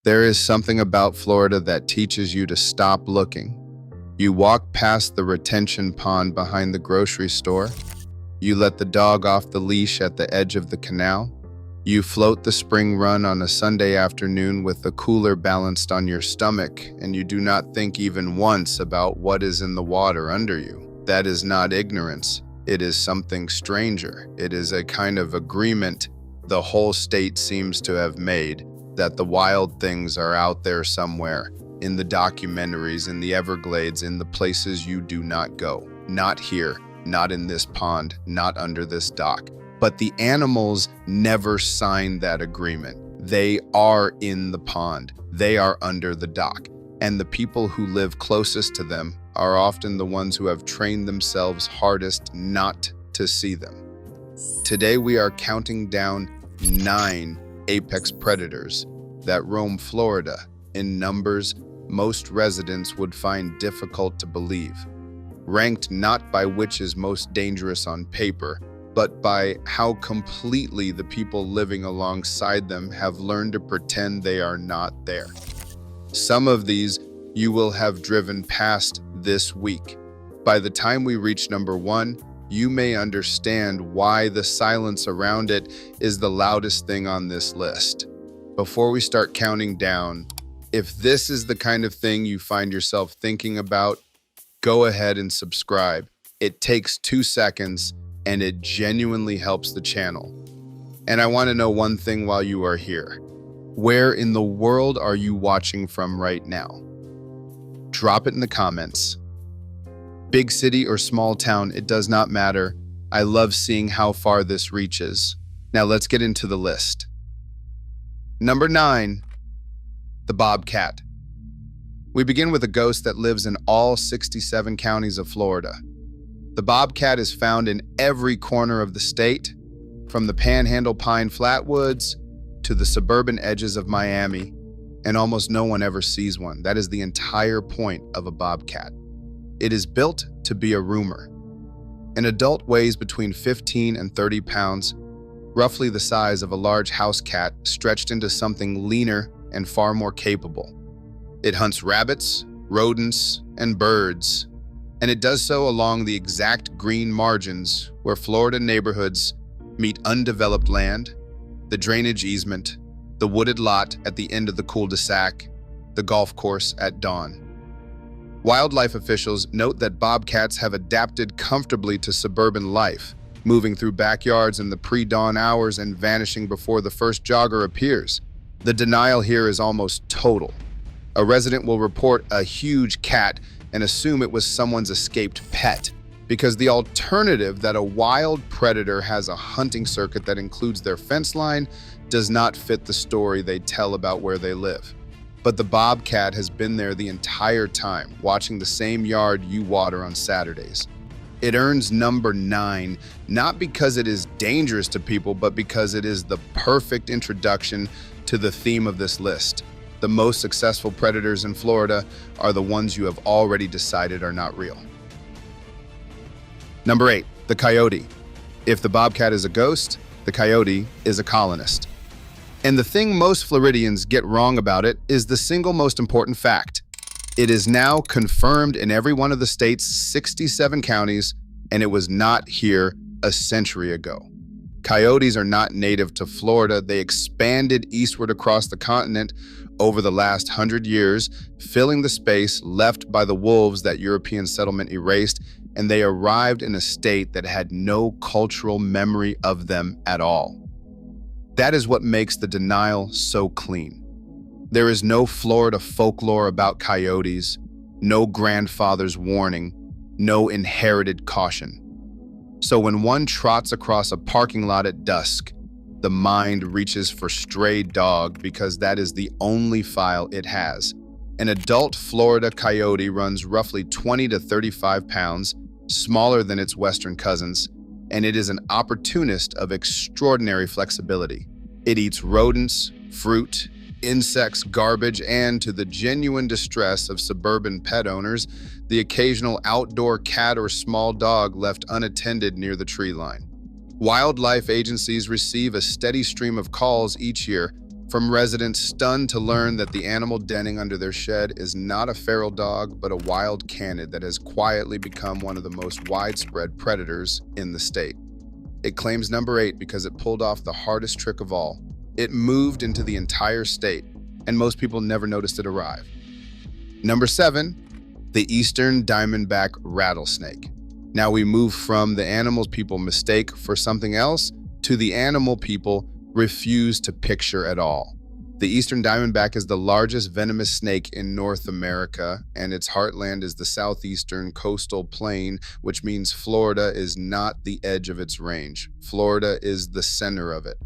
There is something about Florida that teaches you to stop looking. You walk past the retention pond behind the grocery store. You let the dog off the leash at the edge of the canal. You float the spring run on a Sunday afternoon with the cooler balanced on your stomach, and you do not think even once about what is in the water under you. That is not ignorance. It is something stranger. It is a kind of agreement the whole state seems to have made that the wild things are out there somewhere, in the documentaries, in the Everglades, in the places you do not go. Not here, not in this pond, not under this dock. But the animals never sign that agreement. They are in the pond. They are under the dock. And the people who live closest to them are often the ones who have trained themselves hardest not to see them. Today we are counting down 9 apex predators that roam Florida in numbers most residents would find difficult to believe, ranked not by which is most dangerous on paper, but by how completely the people living alongside them have learned to pretend they are not there. Some of these you will have driven past this week. By the time we reach number 1, you may understand why the silence around it is the loudest thing on this list. Before we start counting down, if this is the kind of thing you find yourself thinking about, go ahead and subscribe. It takes 2 seconds and it genuinely helps the channel. And I want to know one thing while you are here. Where in the world are you watching from right now? Drop it in the comments. Big city or small town, it does not matter. I love seeing how far this reaches. Now let's get into the list. Number 9, the bobcat. We begin with a ghost that lives in all 67 counties of Florida. The bobcat is found in every corner of the state, from the Panhandle Pine Flatwoods to the suburban edges of Miami, and almost no one ever sees one. That is the entire point of a bobcat. It is built to be a roomer. An adult weighs between 15 and 30 pounds, roughly the size of a large house cat stretched into something leaner and far more capable. It hunts rabbits, rodents, and birds, and it does so along the exact green margins where Florida neighborhoods meet undeveloped land, the drainage easement, the wooded lot at the end of the cul-de-sac, the golf course at dawn. Wildlife officials note that bobcats have adapted comfortably to suburban life, moving through backyards in the pre-dawn hours and vanishing before the first jogger appears. The denial here is almost total. A resident will report a huge cat and assume it was someone's escaped pet, because the alternative that a wild predator has a hunting circuit that includes their fence line does not fit the story they tell about where they live. But the bobcat has been there the entire time, watching the same yard you water on Saturdays. It earns number 9, not because it is dangerous to people, but because it is the perfect introduction to the theme of this list. The most successful predators in Florida are the ones you have already decided are not real. Number 8, the coyote. If the bobcat is a ghost, the coyote is a colonist. And the thing most Floridians get wrong about it is the single most important fact. It is now confirmed in every one of the state's 67 counties, and it was not here a century ago. Coyotes are not native to Florida. They expanded eastward across the continent over the last 100 years, filling the space left by the wolves that European settlement erased, and they arrived in a state that had no cultural memory of them at all. That is what makes the denial so clean. There is no Florida folklore about coyotes, no grandfather's warning, no inherited caution. So when one trots across a parking lot at dusk, the mind reaches for stray dog because that is the only file it has. An adult Florida coyote runs roughly 20 to 35 pounds, smaller than its western cousins, and it is an opportunist of extraordinary flexibility. It eats rodents, fruit, insects, garbage, and, to the genuine distress of suburban pet owners, the occasional outdoor cat or small dog left unattended near the tree line. Wildlife agencies receive a steady stream of calls each year from residents stunned to learn that the animal denning under their shed is not a feral dog, but a wild canid that has quietly become one of the most widespread predators in the state. It claims number 8 because it pulled off the hardest trick of all. It moved into the entire state, and most people never noticed it arrive. Number 7, the eastern diamondback rattlesnake. Now we move from the animals people mistake for something else to the animal people refuse to picture at all. The eastern diamondback is the largest venomous snake in North America, and its heartland is the southeastern coastal plain, which means Florida is not the edge of its range. Florida is the center of it.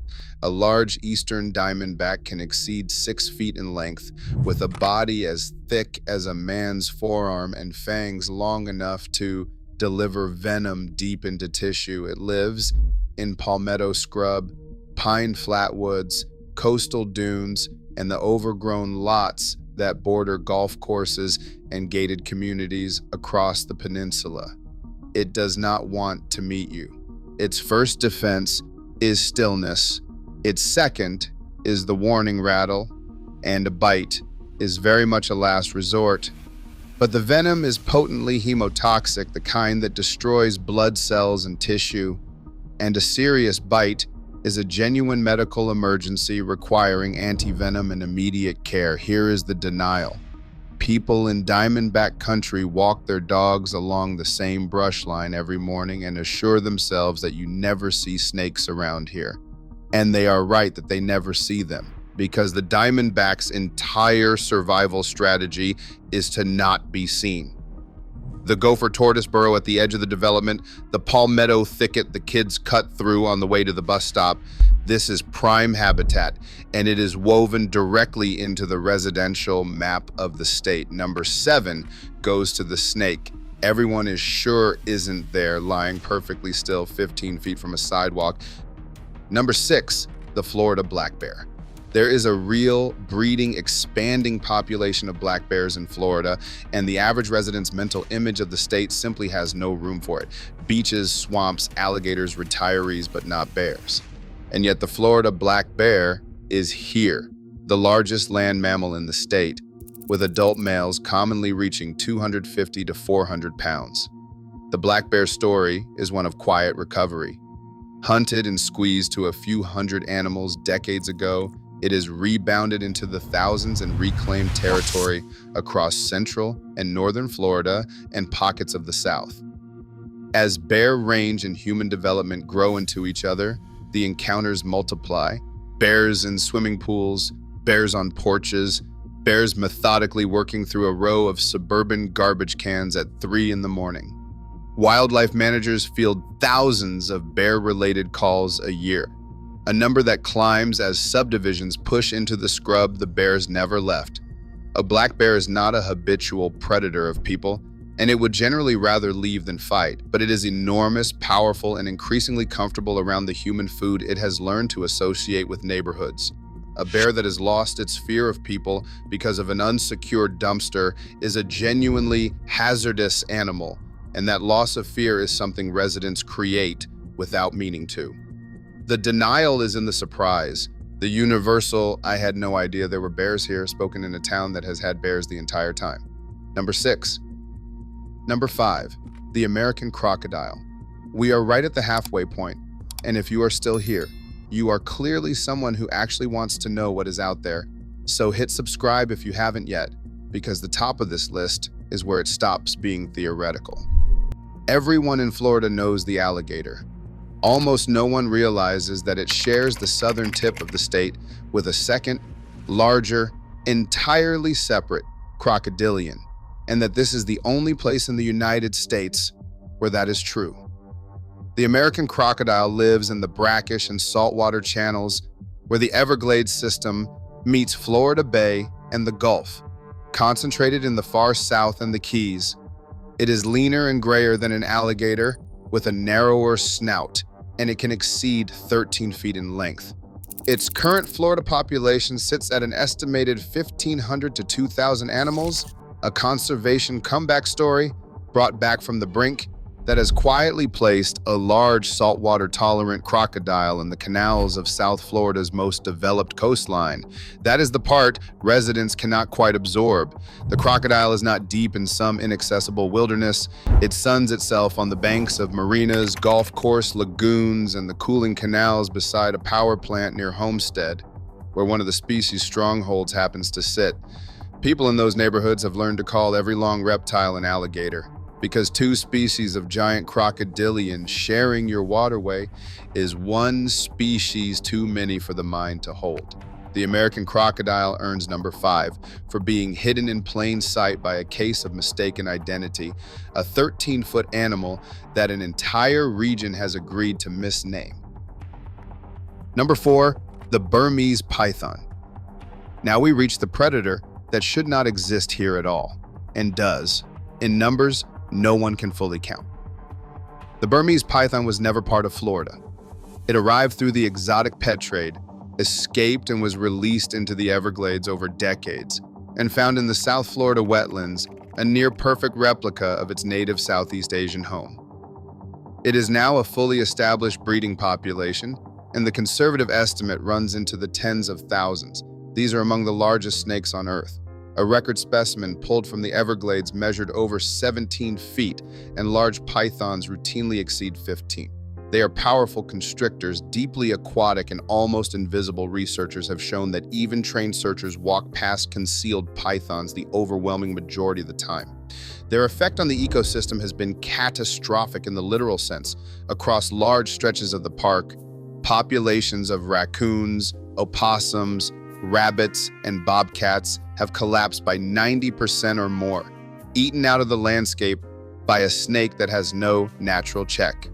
A large eastern diamondback can exceed 6 feet in length, with a body as thick as a man's forearm and fangs long enough to deliver venom deep into tissue. It lives in palmetto scrub, pine flatwoods, coastal dunes, and the overgrown lots that border golf courses and gated communities across the peninsula. It does not want to meet you. Its first defense is stillness. Its second is the warning rattle, and a bite is very much a last resort. But the venom is potently hemotoxic, the kind that destroys blood cells and tissue, and a serious bite is a genuine medical emergency requiring anti-venom and immediate care. Here is the denial. People in Diamondback country walk their dogs along the same brush line every morning and assure themselves that you never see snakes around here. And they are right that they never see them, because the Diamondback's entire survival strategy is to not be seen. The gopher tortoise burrow at the edge of the development, the palmetto thicket the kids cut through on the way to the bus stop. This is prime habitat, and it is woven directly into the residential map of the state. Number 7 goes to the snake. Everyone is sure isn't there, lying perfectly still 15 feet from a sidewalk. Number 6, the Florida black bear. There is a real breeding, expanding population of black bears in Florida, and the average resident's mental image of the state simply has no room for it. Beaches, swamps, alligators, retirees, but not bears. And yet the Florida black bear is here, the largest land mammal in the state, with adult males commonly reaching 250 to 400 pounds. The black bear story is one of quiet recovery. Hunted and squeezed to a few hundred animals decades ago, it has rebounded into the thousands and reclaimed territory across central and northern Florida and pockets of the South. As bear range and human development grow into each other, the encounters multiply. Bears in swimming pools, bears on porches, bears methodically working through a row of suburban garbage cans at 3 in the morning. Wildlife managers field thousands of bear-related calls a year, a number that climbs as subdivisions push into the scrub the bears never left. A black bear is not a habitual predator of people, and it would generally rather leave than fight, but it is enormous, powerful, and increasingly comfortable around the human food it has learned to associate with neighborhoods. A bear that has lost its fear of people because of an unsecured dumpster is a genuinely hazardous animal, and that loss of fear is something residents create without meaning to. The denial is in the surprise. The universal, "I had no idea there were bears here," spoken in a town that has had bears the entire time. Number 6. Number 5, the American crocodile. We are right at the halfway point, and if you are still here, you are clearly someone who actually wants to know what is out there. So hit subscribe if you haven't yet, because the top of this list is where it stops being theoretical. Everyone in Florida knows the alligator. Almost no one realizes that it shares the southern tip of the state with a second, larger, entirely separate crocodilian, and that this is the only place in the United States where that is true. The American crocodile lives in the brackish and saltwater channels where the Everglades system meets Florida Bay and the Gulf, concentrated in the far south and the Keys. It is leaner and grayer than an alligator with a narrower snout, and it can exceed 13 feet in length. Its current Florida population sits at an estimated 1,500 to 2,000 animals, a conservation comeback story brought back from the brink, that has quietly placed a large saltwater-tolerant crocodile in the canals of South Florida's most developed coastline. That is the part residents cannot quite absorb. The crocodile is not deep in some inaccessible wilderness. It suns itself on the banks of marinas, golf course lagoons, and the cooling canals beside a power plant near Homestead, where one of the species' strongholds happens to sit. People in those neighborhoods have learned to call every long reptile an alligator, because two species of giant crocodilian sharing your waterway is one species too many for the mind to hold. The American crocodile earns number 5 for being hidden in plain sight by a case of mistaken identity, a 13-foot animal that an entire region has agreed to misname. Number 4, the Burmese python. Now we reach the predator that should not exist here at all, and does, in numbers no one can fully count. The Burmese python was never part of Florida. It arrived through the exotic pet trade, escaped and was released into the Everglades over decades, and found in the South Florida wetlands, a near-perfect replica of its native Southeast Asian home. It is now a fully established breeding population, and the conservative estimate runs into the tens of thousands. These are among the largest snakes on Earth. A record specimen pulled from the Everglades measured over 17 feet, and large pythons routinely exceed 15. They are powerful constrictors, deeply aquatic and almost invisible. Researchers have shown that even trained searchers walk past concealed pythons the overwhelming majority of the time. Their effect on the ecosystem has been catastrophic in the literal sense. Across large stretches of the park, populations of raccoons, opossums, rabbits, and bobcats have collapsed by 90% or more, eaten out of the landscape by a snake that has no natural check.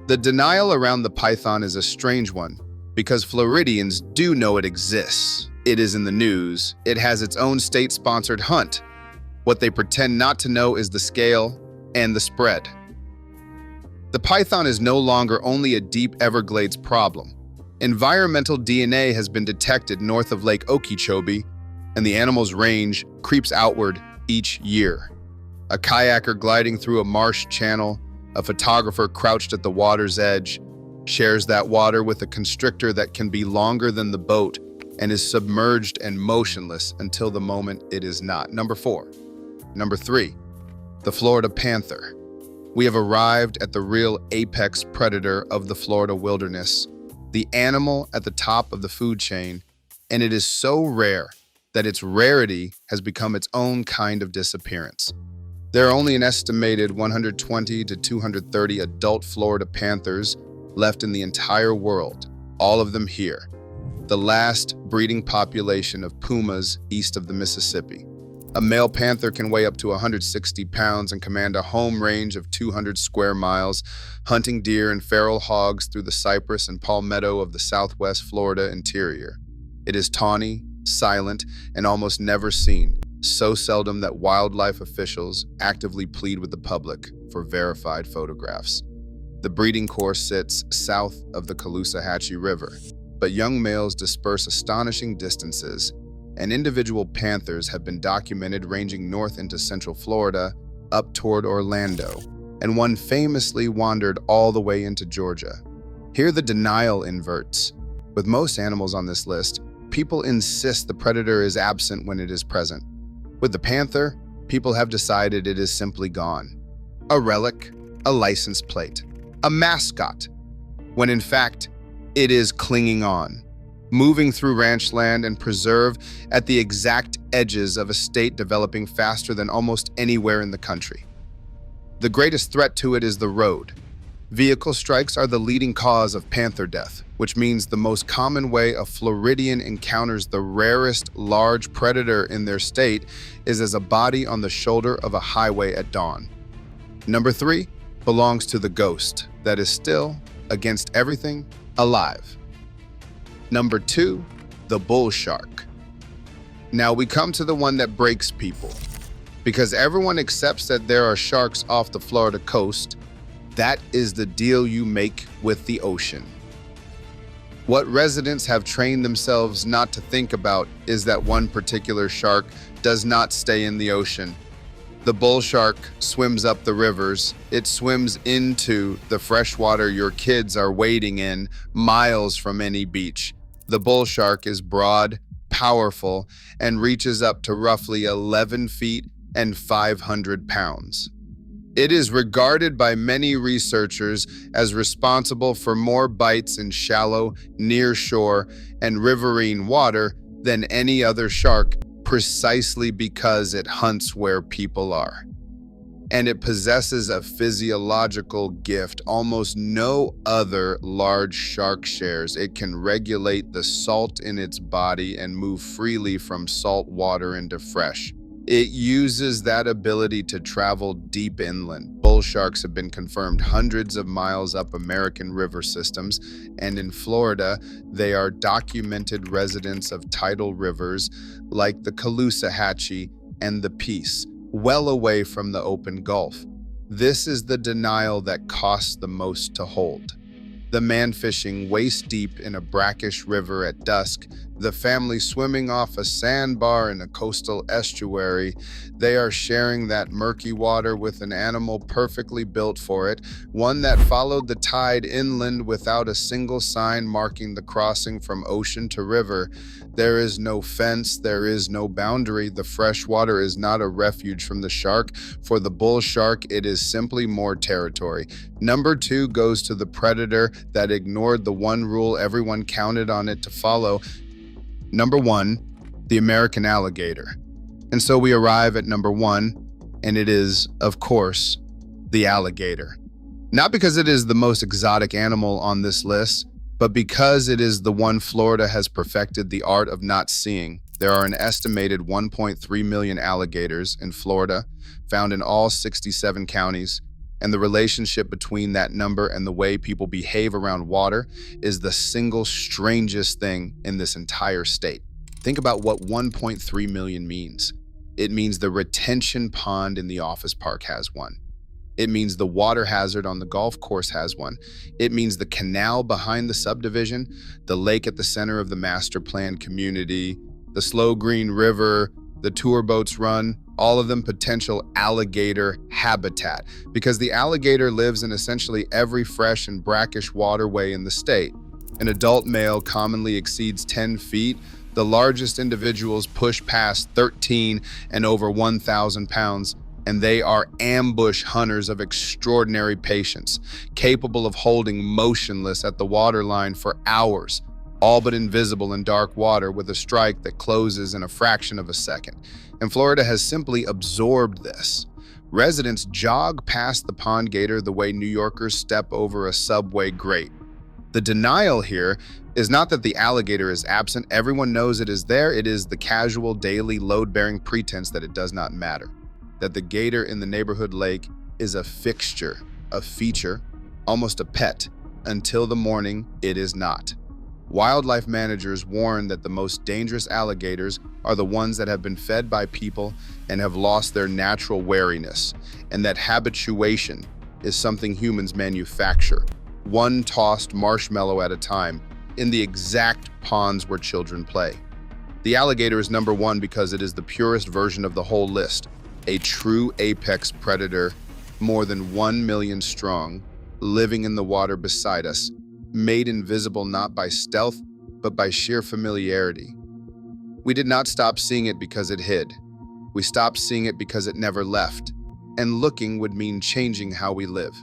The denial around the python is a strange one, because Floridians do know it exists. It is in the news. It has its own state-sponsored hunt. What they pretend not to know is the scale and the spread. The python is no longer only a deep Everglades problem. Environmental DNA has been detected north of Lake Okeechobee, and the animal's range creeps outward each year. A kayaker gliding through a marsh channel, a photographer crouched at the water's edge, shares that water with a constrictor that can be longer than the boat and is submerged and motionless until the moment it is not. Number 4. Number 3, the Florida panther. We have arrived at the real apex predator of the Florida wilderness, the animal at the top of the food chain, and it is so rare that its rarity has become its own kind of disappearance. There are only an estimated 120 to 230 adult Florida panthers left in the entire world, all of them here, the last breeding population of pumas east of the Mississippi. A male panther can weigh up to 160 pounds and command a home range of 200 square miles, hunting deer and feral hogs through the cypress and palmetto of the southwest Florida interior. It is tawny, silent, and almost never seen, so seldom that wildlife officials actively plead with the public for verified photographs. The breeding course sits south of the Caloosahatchee River, but young males disperse astonishing distances, and individual panthers have been documented ranging north into central Florida, up toward Orlando, and one famously wandered all the way into Georgia. Here the denial inverts. With most animals on this list, people insist the predator is absent when it is present. With the panther, people have decided it is simply gone. A relic, a license plate, a mascot, when in fact, it is clinging on, moving through ranch land and preserve at the exact edges of a state developing faster than almost anywhere in the country. The greatest threat to it is the road. Vehicle strikes are the leading cause of panther death, which means the most common way a Floridian encounters the rarest large predator in their state is as a body on the shoulder of a highway at dawn. Number 3 belongs to the ghost that is still, against everything, alive. Number 2, the bull shark. Now we come to the one that breaks people. Because everyone accepts that there are sharks off the Florida coast, that is the deal you make with the ocean. What residents have trained themselves not to think about is that one particular shark does not stay in the ocean. The bull shark swims up the rivers. It swims into the fresh water your kids are wading in, miles from any beach. The bull shark is broad, powerful, and reaches up to roughly 11 feet and 500 pounds. It is regarded by many researchers as responsible for more bites in shallow, near-shore, and riverine water than any other shark, precisely because it hunts where people are. And it possesses a physiological gift almost no other large shark shares. It can regulate the salt in its body and move freely from salt water into fresh. It uses that ability to travel deep inland. Bull sharks have been confirmed hundreds of miles up American river systems, and in Florida, they are documented residents of tidal rivers like the Caloosahatchee and the Peace, well away from the open Gulf. This is the denial that costs the most to hold. The man fishing waist-deep in a brackish river at dusk, the family swimming off a sandbar in a coastal estuary. They are sharing that murky water with an animal perfectly built for it, one that followed the tide inland without a single sign marking the crossing from ocean to river. There is no fence, there is no boundary. The fresh water is not a refuge from the shark. For the bull shark, it is simply more territory. Number 2 goes to the predator that ignored the one rule everyone counted on it to follow. Number 1, the American alligator. And so we arrive at number 1, and it is, of course, the alligator. Not because it is the most exotic animal on this list, but because it is the one Florida has perfected the art of not seeing. There are an estimated 1.3 million alligators in Florida, found in all 67 counties, and the relationship between that number and the way people behave around water is the single strangest thing in this entire state. Think about what 1.3 million means. It means the retention pond in the office park has one. It means the water hazard on the golf course has one. It means the canal behind the subdivision, the lake at the center of the master plan community, the slow green river, the tour boats run, all of them potential alligator habitat, because the alligator lives in essentially every fresh and brackish waterway in the state. An adult male commonly exceeds 10 feet. The largest individuals push past 13 and over 1,000 pounds, and they are ambush hunters of extraordinary patience, capable of holding motionless at the waterline for hours, all but invisible in dark water with a strike that closes in a fraction of a second. And Florida has simply absorbed this. Residents jog past the pond gator the way New Yorkers step over a subway grate. The denial here is not that the alligator is absent. Everyone knows it is there. It is the casual, daily, load-bearing pretense that it does not matter. That the gator in the neighborhood lake is a fixture, a feature, almost a pet, until the morning it is not. Wildlife managers warn that the most dangerous alligators are the ones that have been fed by people and have lost their natural wariness, and that habituation is something humans manufacture, one tossed marshmallow at a time, in the exact ponds where children play. The alligator is number 1 because it is the purest version of the whole list, a true apex predator, more than 1 million strong, living in the water beside us, made invisible not by stealth, but by sheer familiarity. We did not stop seeing it because it hid. We stopped seeing it because it never left, and looking would mean changing how we live.